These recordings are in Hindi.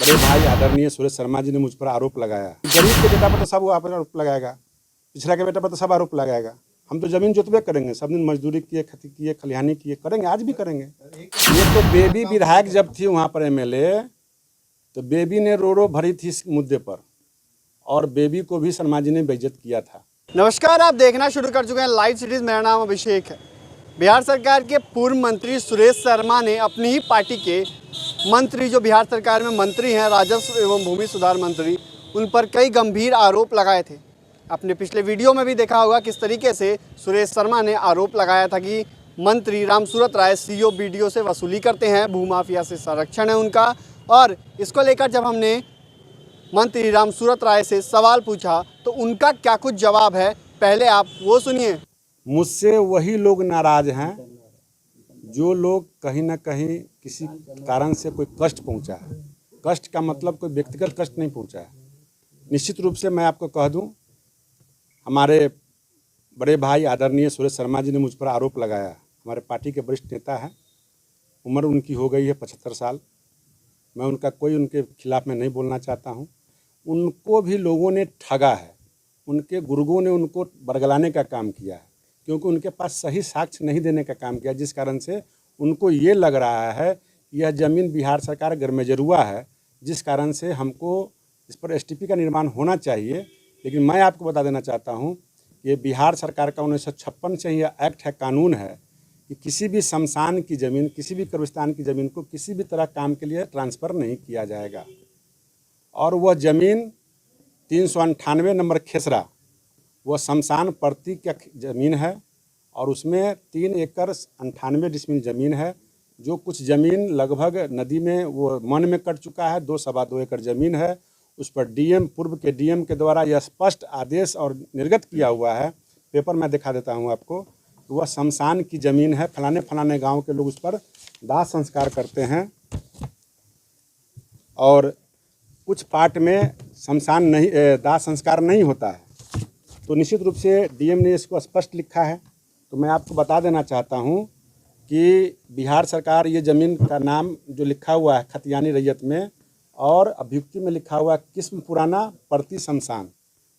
बड़े भाई आदरणीय सुरेश शर्मा जी ने मुझ पर आरोप लगाया। गरीब के बेटा पर तो सब वो आरोप लगाएगा, पिछड़ा के बेटा पर तो सब आरोप लगाएगा। हम तो जमीन जोतबे करेंगे, सब दिन मजदूरी किए, खेती किए, खलिहानी किए, करेंगे, आज भी करेंगे। ये तो बेबी विधायक जब थी वहाँ पर एमएलए, तो बेबी ने रो भरी थी इस मुद्दे पर, और बेबी को भी शर्मा जी ने बेइज्जत किया था। नमस्कार, आप देखना शुरू कर चुके हैं लाइव सिटीज। मेरा नाम अभिषेक है। बिहार सरकार के पूर्व मंत्री सुरेश शर्मा ने अपनी ही पार्टी के मंत्री, जो बिहार सरकार में मंत्री हैं, राजस्व एवं भूमि सुधार मंत्री, उन पर कई गंभीर आरोप लगाए थे। अपने पिछले वीडियो में भी देखा होगा किस तरीके से सुरेश शर्मा ने आरोप लगाया था कि मंत्री रामसूरत राय सीओ बीडीओ से वसूली करते हैं, भूमाफिया से संरक्षण है उनका। और इसको लेकर जब हमने मंत्री रामसूरत राय से सवाल पूछा तो उनका क्या कुछ जवाब है, पहले आप वो सुनिए। मुझसे वही लोग नाराज हैं जो लोग कहीं ना कहीं किसी कारण से कोई कष्ट पहुंचा है। कष्ट का मतलब कोई व्यक्तिगत कष्ट नहीं पहुंचा है। निश्चित रूप से मैं आपको कह दूं, हमारे बड़े भाई आदरणीय सुरेश शर्मा जी ने मुझ पर आरोप लगाया। हमारे पार्टी के वरिष्ठ नेता हैं, उम्र उनकी हो गई है 75 साल। मैं उनके खिलाफ में नहीं बोलना चाहता हूं। उनको भी लोगों ने ठगा है, उनके गुर्गों ने उनको बरगलाने का काम किया है, क्योंकि उनके पास सही साक्ष्य नहीं देने का काम किया, जिस कारण से उनको ये लग रहा है कि यह ज़मीन बिहार सरकार गरमेजरुआ है, जिस कारण से हमको इस पर एसटीपी का निर्माण होना चाहिए। लेकिन मैं आपको बता देना चाहता हूँ, ये बिहार सरकार का 1956 से यह एक्ट है, कानून है कि किसी भी शमशान की ज़मीन, किसी भी कब्रिस्तान की ज़मीन को किसी भी तरह काम के लिए ट्रांसफ़र नहीं किया जाएगा। और वह ज़मीन 398 नंबर खेसरा, वह शमशान प्रति का ज़मीन है, और उसमें 3 एकड़ 98 डिसमिल ज़मीन है। जो कुछ ज़मीन लगभग नदी में वो मन में कट चुका है, 2-2.25 एकड़ ज़मीन है। उस पर डीएम, पूर्व के डीएम के द्वारा यह स्पष्ट आदेश और निर्गत किया हुआ है। पेपर मैं दिखा देता हूँ आपको। वह शमशान की ज़मीन है, फलाने गांव के लोग उस पर दाह संस्कार करते हैं, और कुछ पार्ट में शमशान नहीं, दाह संस्कार नहीं होता है। तो निश्चित रूप से डीएम ने इसको स्पष्ट लिखा है। तो मैं आपको बता देना चाहता हूँ कि बिहार सरकार, ये ज़मीन का नाम जो लिखा हुआ है खतियानी रैयत में, और अभियुक्ति में लिखा हुआ है किस्म पुराना प्रति शमशान,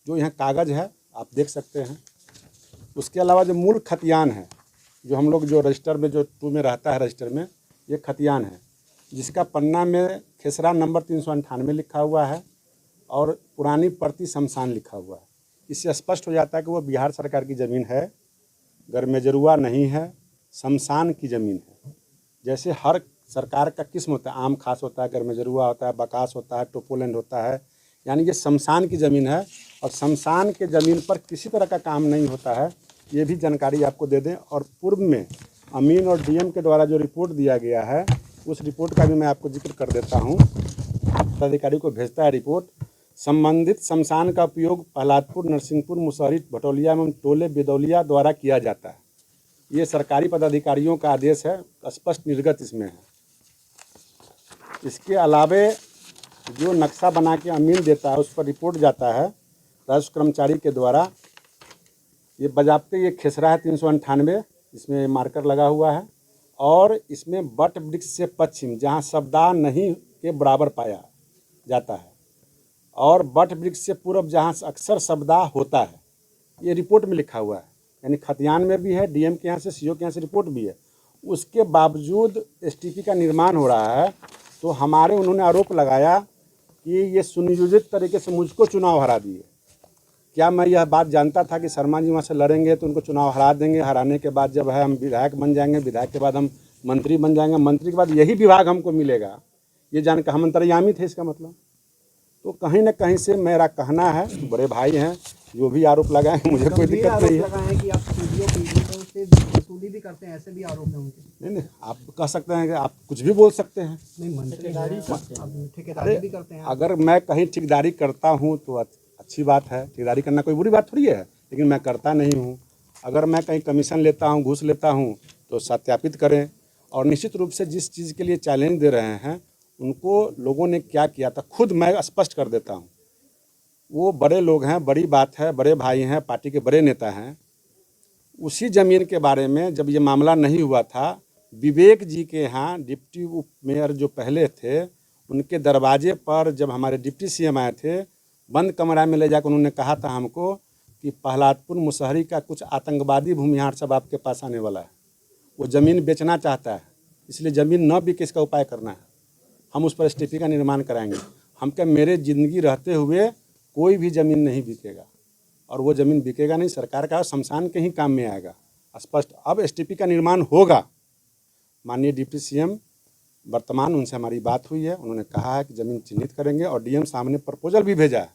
जो यहाँ कागज़ है आप देख सकते हैं। उसके अलावा जो मूल खतियान है, जो हम लोग जो रजिस्टर में जो 2 में रहता है रजिस्टर में, ये खतियान है, जिसका पन्ना में खेसरा नंबर 398 लिखा हुआ है और पुरानी प्रति शमशान लिखा हुआ है। इससे स्पष्ट हो जाता है कि वो बिहार सरकार की ज़मीन है, गरमेजरुआ नहीं है, शमशान की ज़मीन है। जैसे हर सरकार का किस्म होता है, आम खास होता है, गरमेजरुआ होता है, बकास होता है, टोपोलैंड होता है, यानी ये शमशान की ज़मीन है। और शमशान के ज़मीन पर किसी तरह का काम नहीं होता है, ये भी जानकारी आपको दे दें। और पूर्व में अमीन और डीएम के द्वारा जो रिपोर्ट दिया गया है, उस रिपोर्ट का भी मैं आपको जिक्र कर देता हूँ। अधिकारी को भेजता है रिपोर्ट। संबंधित शमशान का उपयोग प्रहलादपुर, नरसिंहपुर, मुसहरी, भटौलिया एवं टोले बिदौलिया द्वारा किया जाता है। ये सरकारी पदाधिकारियों का आदेश है, स्पष्ट निर्गत इसमें है। इसके अलावे जो नक्शा बना के अमीन देता है, उस पर रिपोर्ट जाता है राजस्व कर्मचारी के द्वारा। ये बजाबते ये खेसरा है 398, इसमें मार्कर लगा हुआ है, और इसमें बट वृक्ष से पश्चिम, जहाँ शब्दा नहीं के बराबर पाया जाता है, और बट वृक्ष से पूर्व, जहाँ अक्सर शब्दा होता है। ये रिपोर्ट में लिखा हुआ है, यानी खतियान में भी है, डीएम के यहाँ से, सीओ के यहाँ से रिपोर्ट भी है। उसके बावजूद एसटीपी का निर्माण हो रहा है। तो उन्होंने आरोप लगाया कि ये सुनियोजित तरीके से मुझको चुनाव हरा दिए। क्या मैं यह बात जानता था कि शर्मा जी वहाँ से लड़ेंगे तो उनको चुनाव हरा देंगे? हराने के बाद जब है हम विधायक बन जाएंगे, विधायक के बाद हम मंत्री बन जाएंगे, मंत्री के बाद यही विभाग हमको मिलेगा, ये जानकर हम अंतर्यामी थे इसका मतलब। तो कहीं ना कहीं से मेरा कहना है, बड़े भाई हैं, जो भी आरोप लगाए मुझे कोई दिक्कत नहीं है कि आप वसूली भी करते हैं, ऐसे भी आरोप है उनके। नहीं, आप कह सकते हैं कि आप कुछ भी बोल सकते हैं। नहीं, ठेकेदारी भी करते हैं। अगर मैं कहीं ठेकेदारी करता हूँ तो अच्छी बात है, ठेकेदारी करना कोई बुरी बात थोड़ी है, लेकिन मैं करता नहीं हूँ। अगर मैं कहीं कमीशन लेता हूँ, घूस लेता हूँ, तो सत्यापित करें। और निश्चित रूप से जिस चीज़ के लिए चैलेंज दे रहे हैं, उनको लोगों ने क्या किया था खुद मैं स्पष्ट कर देता हूँ। वो बड़े लोग हैं, बड़ी बात है, बड़े भाई हैं, पार्टी के बड़े नेता हैं। उसी ज़मीन के बारे में जब ये मामला नहीं हुआ था, विवेक जी के यहाँ डिप्टी उप मेयर जो पहले थे, उनके दरवाजे पर जब हमारे डिप्टी सीएम आए थे, बंद कमरा में ले जाकर उन्होंने कहा था हमको कि प्रहलादपुर मुसहरी का कुछ आतंकवादी भूमिहार सब आपके पास आने वाला है, वो ज़मीन बेचना चाहता है, इसलिए ज़मीन न बिके इसका उपाय करना है, हम उस पर एसटीपी का निर्माण कराएंगे। हम क्या, मेरे ज़िंदगी रहते हुए कोई भी ज़मीन नहीं बिकेगा और वो ज़मीन बिकेगा नहीं, सरकार का शमशान के ही काम में आएगा स्पष्ट। अब एसटीपी का निर्माण होगा। माननीय डिप्टी सीएम वर्तमान, उनसे हमारी बात हुई है, उन्होंने कहा है कि ज़मीन चिन्हित करेंगे और डीएम सामने प्रपोजल भी भेजा है।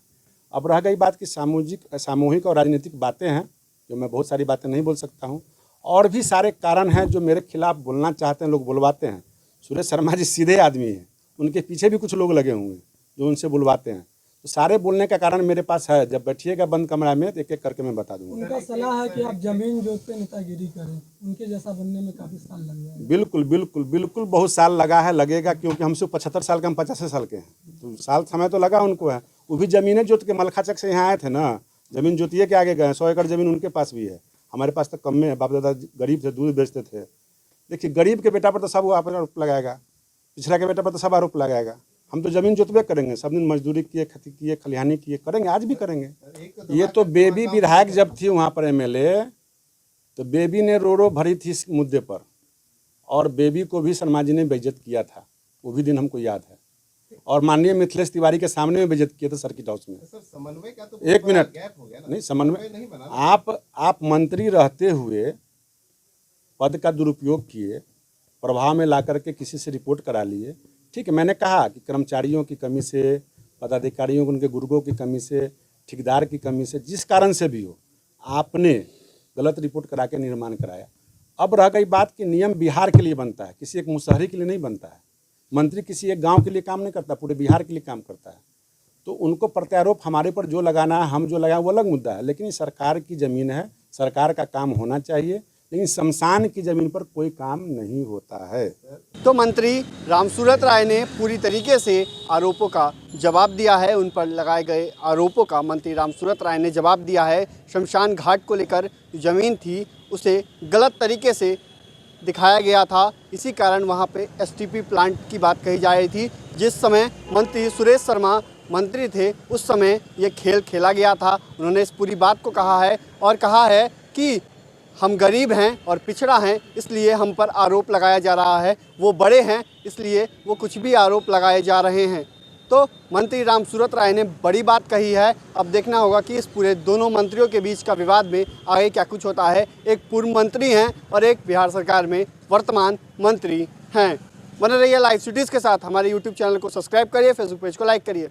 अब रह गई बात कि सामूहिक और राजनीतिक बातें हैं, जो मैं बहुत सारी बातें नहीं बोल सकता हूँ, और भी सारे कारण हैं जो मेरे खिलाफ बोलना चाहते हैं, लोग बुलवाते हैं। सुरेश शर्मा जी सीधे आदमी हैं, उनके पीछे भी कुछ लोग लगे हुए हैं जो उनसे बुलवाते हैं, तो सारे बोलने का कारण मेरे पास है। जब बैठिएगा बंद कमरा में तो एक एक करके मैं बता दूंगा। उनका सलाह है कि आप जमीन जोत पे नेतागिरी करें, उनके जैसा बनने में काफी साल लग जाएगा। बिल्कुल बिल्कुल बिल्कुल, बहुत साल लगा है, लगेगा, क्योंकि हमसे 75 साल के, हम 85 साल के हैं, तो साल समय तो लगा उनको है। वो भी ज़मीनें जोत के मलखाचक से यहाँ आए थे ना, ज़मीन जोतिए के आगे गए। 100 एकड़ ज़मीन उनके पास भी है, हमारे पास तो कम में है। बाप दादा गरीब थे, दूध बेचते थे। देखिए, गरीब के बेटा पर तो सब आरोप लगाएगा, पिछड़ा के बेटा पर तो सब आरोप लगाएगा। हम तो ज़मीन जोतबे करेंगे, सब दिन मजदूरी किए, खेती किए, खलिहानी किए, करेंगे, आज भी करेंगे। ये तो बेबी विधायक जब थी वहाँ पर एमएलए, तो बेबी ने रो भरी थी इस मुद्दे पर, और बेबी को भी शर्मा जी ने बेइज्जत किया था, वो भी दिन हमको याद है। और माननीय मिथिलेश तिवारी के सामने में बेइज्जत किया था सर्किट हाउस में। सर, समन्वय का तो एक मिनट, गैप हो गया ना। नहीं समन्वय नहीं बना। आप मंत्री रहते हुए पद का दुरुपयोग किए, प्रभाव में ला करके किसी से रिपोर्ट करा लिए। ठीक है, मैंने कहा कि कर्मचारियों की कमी से, पदाधिकारियों को उनके गुर्गों की कमी से, ठेकेदार की कमी से, जिस कारण से भी हो, आपने गलत रिपोर्ट करा के निर्माण कराया। अब रह गई बात कि नियम बिहार के लिए बनता है, किसी एक मुसहरी के लिए नहीं बनता है। मंत्री किसी एक गांव के लिए काम नहीं करता, पूरे बिहार के लिए काम करता है। तो उनको प्रत्यारोप हमारे पर जो लगाना है, हम जो लगाएं, वो अलग मुद्दा है, लेकिन ये सरकार की ज़मीन है, सरकार का काम होना चाहिए, लेकिन शमशान की ज़मीन पर कोई काम नहीं होता है। तो मंत्री रामसूरत राय ने पूरी तरीके से आरोपों का जवाब दिया है। उन पर लगाए गए आरोपों का मंत्री रामसूरत राय ने जवाब दिया है। शमशान घाट को लेकर ज़मीन थी, उसे गलत तरीके से दिखाया गया था, इसी कारण वहां पे एसटीपी प्लांट की बात कही जा रही थी। जिस समय मंत्री सुरेश शर्मा मंत्री थे, उस समय ये खेल खेला गया था। उन्होंने इस पूरी बात को कहा है और कहा है कि हम गरीब हैं और पिछड़ा हैं, इसलिए हम पर आरोप लगाया जा रहा है। वो बड़े हैं, इसलिए वो कुछ भी आरोप लगाए जा रहे हैं। तो मंत्री रामसूरत राय ने बड़ी बात कही है। अब देखना होगा कि इस पूरे दोनों मंत्रियों के बीच का विवाद में आगे क्या कुछ होता है। एक पूर्व मंत्री हैं और एक बिहार सरकार में वर्तमान मंत्री हैं। बने रहिए लाइव सिटीज़ के साथ। हमारे यूट्यूब चैनल को सब्सक्राइब करिए, फेसबुक पेज को लाइक करिए।